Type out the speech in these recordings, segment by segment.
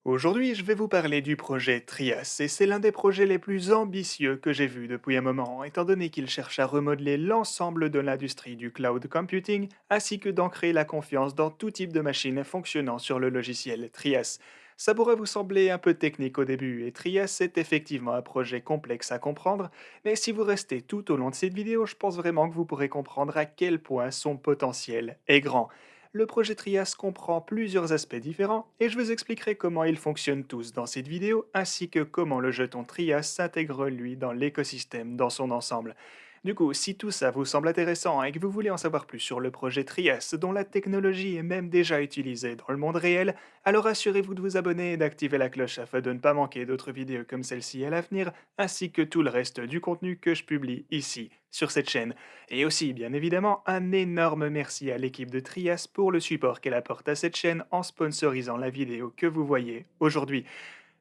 Aujourd'hui, je vais vous parler du projet Trias, et c'est l'un des projets les plus ambitieux que j'ai vu depuis un moment, étant donné qu'il cherche à remodeler l'ensemble de l'industrie du cloud computing, ainsi que d'ancrer la confiance dans tout type de machine fonctionnant sur le logiciel Trias. Ça pourrait vous sembler un peu technique au début, et Trias est effectivement un projet complexe à comprendre, mais si vous restez tout au long de cette vidéo, je pense vraiment que vous pourrez comprendre à quel point son potentiel est grand. Le projet Trias comprend plusieurs aspects différents et je vous expliquerai comment ils fonctionnent tous dans cette vidéo ainsi que comment le jeton Trias s'intègre lui dans l'écosystème dans son ensemble. Du coup, si tout ça vous semble intéressant et que vous voulez en savoir plus sur le projet Trias dont la technologie est même déjà utilisée dans le monde réel, alors assurez-vous de vous abonner et d'activer la cloche afin de ne pas manquer d'autres vidéos comme celle-ci à l'avenir ainsi que tout le reste du contenu que je publie ici sur cette chaîne. Et aussi, bien évidemment, un énorme merci à l'équipe de Trias pour le support qu'elle apporte à cette chaîne en sponsorisant la vidéo que vous voyez aujourd'hui.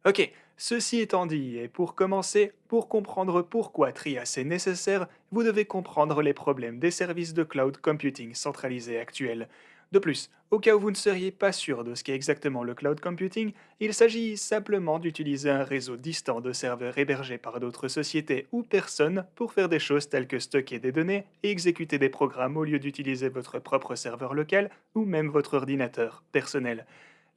Ok, ceci étant dit, et pour commencer, pour comprendre pourquoi Trias est nécessaire, vous devez comprendre les problèmes des services de cloud computing centralisés actuels. De plus, au cas où vous ne seriez pas sûr de ce qu'est exactement le cloud computing, il s'agit simplement d'utiliser un réseau distant de serveurs hébergés par d'autres sociétés ou personnes pour faire des choses telles que stocker des données et exécuter des programmes au lieu d'utiliser votre propre serveur local ou même votre ordinateur personnel.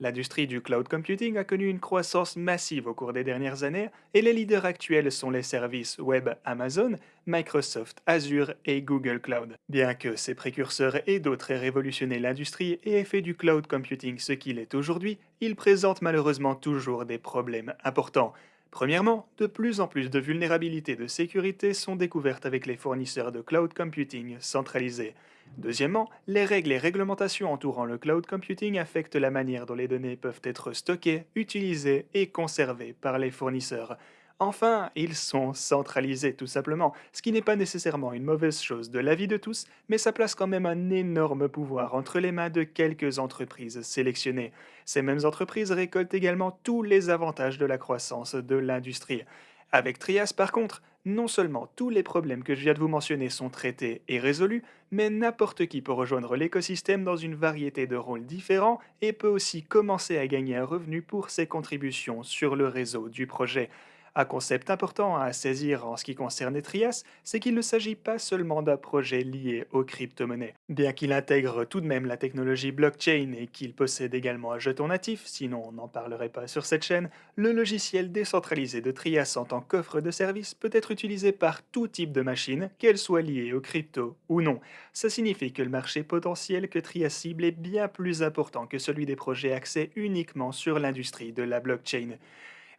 L'industrie du cloud computing a connu une croissance massive au cours des dernières années et les leaders actuels sont les services web Amazon, Microsoft Azure et Google Cloud. Bien que ces précurseurs et d'autres aient révolutionné l'industrie et aient fait du cloud computing ce qu'il est aujourd'hui, ils présentent malheureusement toujours des problèmes importants. Premièrement, de plus en plus de vulnérabilités de sécurité sont découvertes avec les fournisseurs de cloud computing centralisés. Deuxièmement, les règles et réglementations entourant le cloud computing affectent la manière dont les données peuvent être stockées, utilisées et conservées par les fournisseurs. Enfin, ils sont centralisés tout simplement, ce qui n'est pas nécessairement une mauvaise chose de l'avis de tous, mais ça place quand même un énorme pouvoir entre les mains de quelques entreprises sélectionnées. Ces mêmes entreprises récoltent également tous les avantages de la croissance de l'industrie. Avec Trias, par contre, non seulement tous les problèmes que je viens de vous mentionner sont traités et résolus, mais n'importe qui peut rejoindre l'écosystème dans une variété de rôles différents et peut aussi commencer à gagner un revenu pour ses contributions sur le réseau du projet. Un concept important à saisir en ce qui concerne Trias, c'est qu'il ne s'agit pas seulement d'un projet lié aux crypto-monnaies. Bien qu'il intègre tout de même la technologie blockchain et qu'il possède également un jeton natif, sinon on n'en parlerait pas sur cette chaîne, le logiciel décentralisé de Trias en tant qu'offre de service peut être utilisé par tout type de machine, qu'elle soit liée aux crypto ou non. Ça signifie que le marché potentiel que Trias cible est bien plus important que celui des projets axés uniquement sur l'industrie de la blockchain.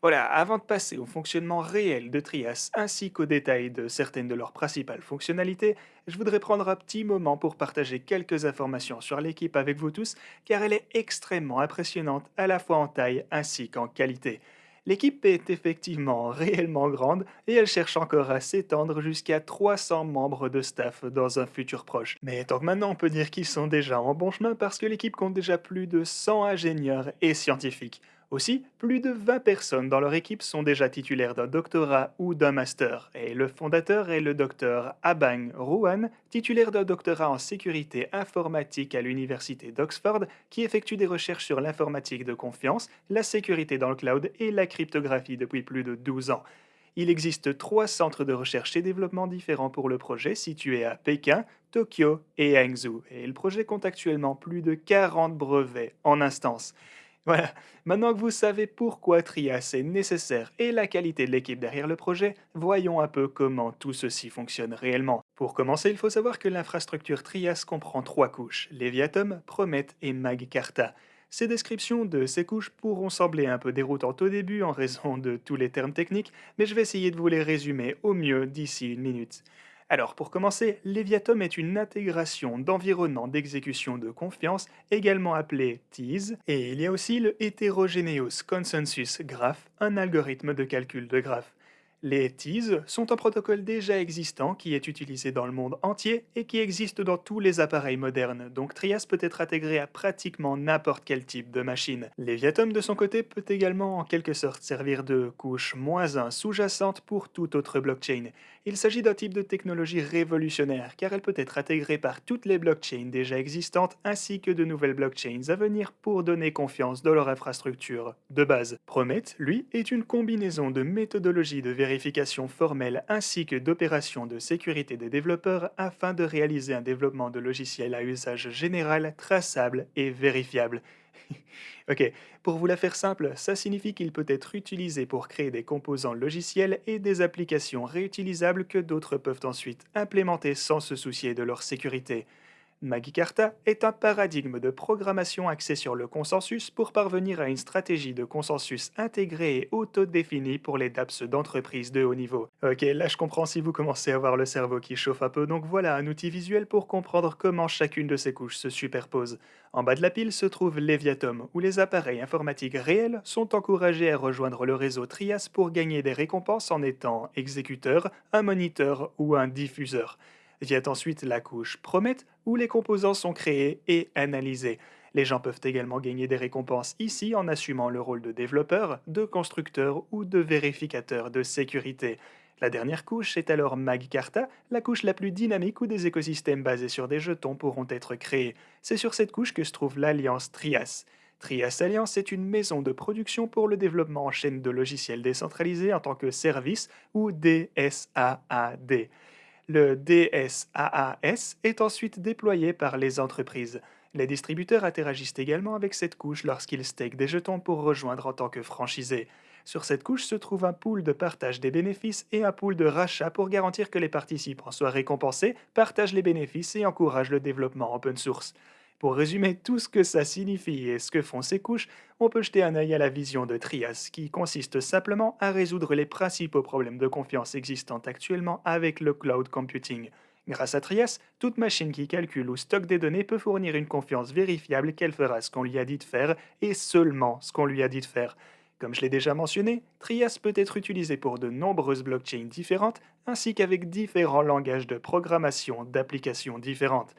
Voilà, avant de passer au fonctionnement réel de Trias ainsi qu'aux détails de certaines de leurs principales fonctionnalités, je voudrais prendre un petit moment pour partager quelques informations sur l'équipe avec vous tous, car elle est extrêmement impressionnante à la fois en taille ainsi qu'en qualité. L'équipe est effectivement réellement grande et elle cherche encore à s'étendre jusqu'à 300 membres de staff dans un futur proche. Mais tant que maintenant on peut dire qu'ils sont déjà en bon chemin parce que l'équipe compte déjà plus de 100 ingénieurs et scientifiques. Aussi, plus de 20 personnes dans leur équipe sont déjà titulaires d'un doctorat ou d'un master, et le fondateur est le docteur Abang Rouhan, titulaire d'un doctorat en sécurité informatique à l'université d'Oxford, qui effectue des recherches sur l'informatique de confiance, la sécurité dans le cloud et la cryptographie depuis plus de 12 ans. Il existe 3 centres de recherche et développement différents pour le projet, situés à Pékin, Tokyo et Hangzhou, et le projet compte actuellement plus de 40 brevets en instance. Voilà, maintenant que vous savez pourquoi Trias est nécessaire et la qualité de l'équipe derrière le projet, voyons un peu comment tout ceci fonctionne réellement. Pour commencer, il faut savoir que l'infrastructure Trias comprend 3 couches, Leviatum, Promet et Magcarta. Ces descriptions de ces couches pourront sembler un peu déroutantes au début en raison de tous les termes techniques, mais je vais essayer de vous les résumer au mieux d'ici une minute. Alors, pour commencer, Leviatum est une intégration d'environnement d'exécution de confiance, également appelé TEAS, et il y a aussi le Heterogeneous Consensus Graph, un algorithme de calcul de graphes. Les TEAS sont un protocole déjà existant qui est utilisé dans le monde entier et qui existe dans tous les appareils modernes, donc Trias peut être intégré à pratiquement n'importe quel type de machine. Leviatum, de son côté, peut également en quelque sorte servir de couche -1 sous-jacente pour toute autre blockchain. Il s'agit d'un type de technologie révolutionnaire car elle peut être intégrée par toutes les blockchains déjà existantes ainsi que de nouvelles blockchains à venir pour donner confiance dans leur infrastructure de base. Promet, lui, est une combinaison de méthodologies de vérification formelle ainsi que d'opérations de sécurité des développeurs afin de réaliser un développement de logiciels à usage général, traçable et vérifiable. Ok, pour vous la faire simple, ça signifie qu'il peut être utilisé pour créer des composants logiciels et des applications réutilisables que d'autres peuvent ensuite implémenter sans se soucier de leur sécurité. Magikarta est un paradigme de programmation axé sur le consensus pour parvenir à une stratégie de consensus intégrée et autodéfinie pour les dApps d'entreprise de haut niveau. Ok, là je comprends si vous commencez à avoir le cerveau qui chauffe un peu, donc voilà un outil visuel pour comprendre comment chacune de ces couches se superpose. En bas de la pile se trouve Leviatom, où les appareils informatiques réels sont encouragés à rejoindre le réseau Trias pour gagner des récompenses en étant exécuteur, un moniteur ou un diffuseur. Vient ensuite la couche Promet, où les composants sont créés et analysés. Les gens peuvent également gagner des récompenses ici en assumant le rôle de développeur, de constructeur ou de vérificateur de sécurité. La dernière couche est alors Magcarta, la couche la plus dynamique où des écosystèmes basés sur des jetons pourront être créés. C'est sur cette couche que se trouve l'alliance Trias. Trias Alliance est une maison de production pour le développement en chaîne de logiciels décentralisés en tant que service ou DSAAD. Le DSAAS est ensuite déployé par les entreprises. Les distributeurs interagissent également avec cette couche lorsqu'ils stakent des jetons pour rejoindre en tant que franchisés. Sur cette couche se trouve un pool de partage des bénéfices et un pool de rachat pour garantir que les participants soient récompensés, partagent les bénéfices et encouragent le développement open source. Pour résumer tout ce que ça signifie et ce que font ces couches, on peut jeter un œil à la vision de Trias, qui consiste simplement à résoudre les principaux problèmes de confiance existants actuellement avec le cloud computing. Grâce à Trias, toute machine qui calcule ou stocke des données peut fournir une confiance vérifiable qu'elle fera ce qu'on lui a dit de faire et seulement ce qu'on lui a dit de faire. Comme je l'ai déjà mentionné, Trias peut être utilisé pour de nombreuses blockchains différentes ainsi qu'avec différents langages de programmation d'applications différentes.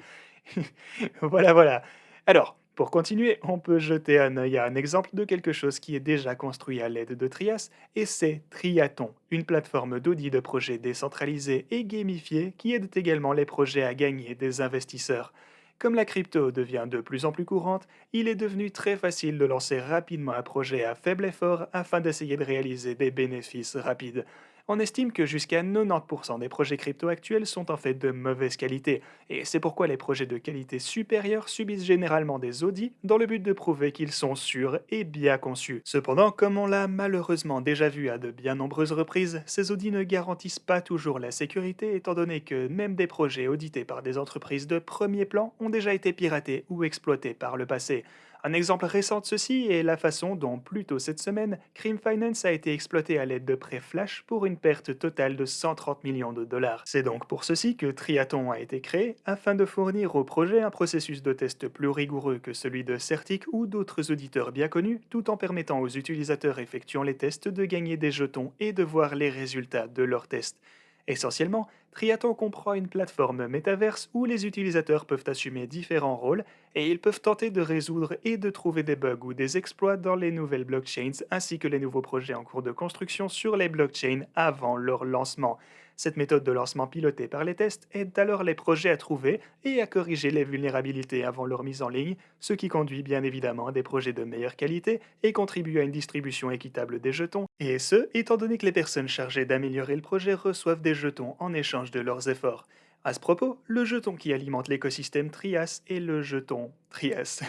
Voilà. Alors, pour continuer, on peut jeter un œil à un exemple de quelque chose qui est déjà construit à l'aide de Trias, et c'est Triaton, une plateforme d'audit de projets décentralisés et gamifiés qui aide également les projets à gagner des investisseurs. Comme la crypto devient de plus en plus courante, il est devenu très facile de lancer rapidement un projet à faible effort afin d'essayer de réaliser des bénéfices rapides. On estime que jusqu'à 90% des projets crypto actuels sont en fait de mauvaise qualité, et c'est pourquoi les projets de qualité supérieure subissent généralement des audits dans le but de prouver qu'ils sont sûrs et bien conçus. Cependant, comme on l'a malheureusement déjà vu à de bien nombreuses reprises, ces audits ne garantissent pas toujours la sécurité étant donné que même des projets audités par des entreprises de premier plan ont déjà été piratés ou exploités par le passé. Un exemple récent de ceci est la façon dont, plus tôt cette semaine, Cream Finance a été exploité à l'aide de prêts flash pour une perte totale de 130 millions de dollars. C'est donc pour ceci que Triaton a été créé, afin de fournir au projet un processus de test plus rigoureux que celui de Certic ou d'autres auditeurs bien connus, tout en permettant aux utilisateurs effectuant les tests de gagner des jetons et de voir les résultats de leurs tests. Essentiellement, Triaton comprend une plateforme métaverse où les utilisateurs peuvent assumer différents rôles et ils peuvent tenter de résoudre et de trouver des bugs ou des exploits dans les nouvelles blockchains ainsi que les nouveaux projets en cours de construction sur les blockchains avant leur lancement. Cette méthode de lancement pilotée par les tests aide alors les projets à trouver et à corriger les vulnérabilités avant leur mise en ligne, ce qui conduit bien évidemment à des projets de meilleure qualité et contribue à une distribution équitable des jetons, et ce, étant donné que les personnes chargées d'améliorer le projet reçoivent des jetons en échange de leurs efforts. À ce propos, le jeton qui alimente l'écosystème Trias est le jeton Trias.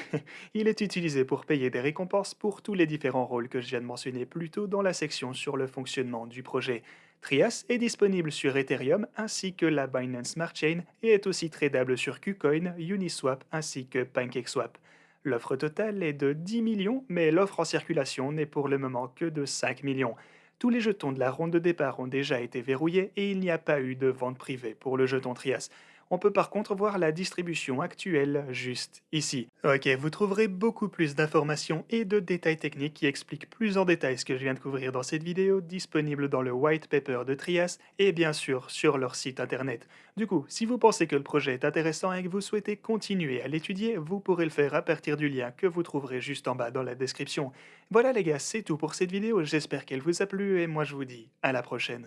Il est utilisé pour payer des récompenses pour tous les différents rôles que je viens de mentionner plus tôt dans la section sur le fonctionnement du projet. Trias est disponible sur Ethereum ainsi que la Binance Smart Chain et est aussi tradable sur KuCoin, Uniswap ainsi que PancakeSwap. L'offre totale est de 10 millions, mais l'offre en circulation n'est pour le moment que de 5 millions. Tous les jetons de la ronde de départ ont déjà été verrouillés et il n'y a pas eu de vente privée pour le jeton Trias. On peut par contre voir la distribution actuelle juste ici. Ok, vous trouverez beaucoup plus d'informations et de détails techniques qui expliquent plus en détail ce que je viens de couvrir dans cette vidéo, disponible dans le white paper de Trias et bien sûr sur leur site internet. Du coup, si vous pensez que le projet est intéressant et que vous souhaitez continuer à l'étudier, vous pourrez le faire à partir du lien que vous trouverez juste en bas dans la description. Voilà les gars, c'est tout pour cette vidéo, j'espère qu'elle vous a plu et moi je vous dis à la prochaine.